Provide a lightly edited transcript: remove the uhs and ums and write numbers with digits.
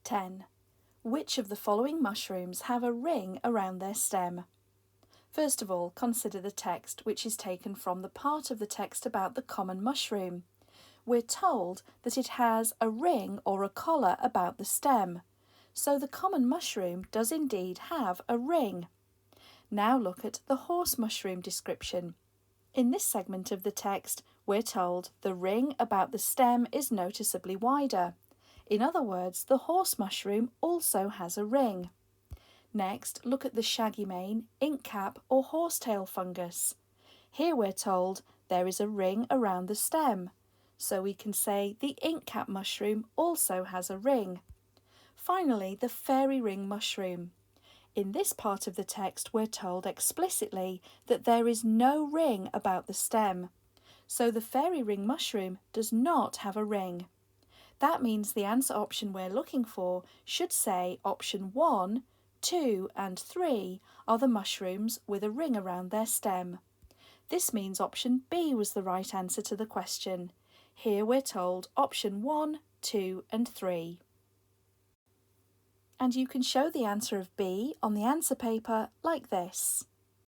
10. Which of the following mushrooms have a ring around their stem? First of all, consider the text, which is taken from the part of the text about the common mushroom. We're told that it has a ring or a collar about the stem, so the common mushroom does indeed have a ring. Now look at the horse mushroom description. In this segment of the text, we're told the ring about the stem is noticeably wider. In other words, the horse mushroom also has a ring. Next, look at the shaggy mane, ink cap or horsetail fungus. Here we're told there is a ring around the stem, so we can say the ink cap mushroom also has a ring. Finally, the fairy ring mushroom. In this part of the text, we're told explicitly that there is no ring about the stem, so the fairy ring mushroom does not have a ring. That means the answer option we're looking for should say option 1, 2 and 3 are the mushrooms with a ring around their stem. This means option B was the right answer to the question. Here we're told option 1, 2 and 3. And you can show the answer of B on the answer paper like this.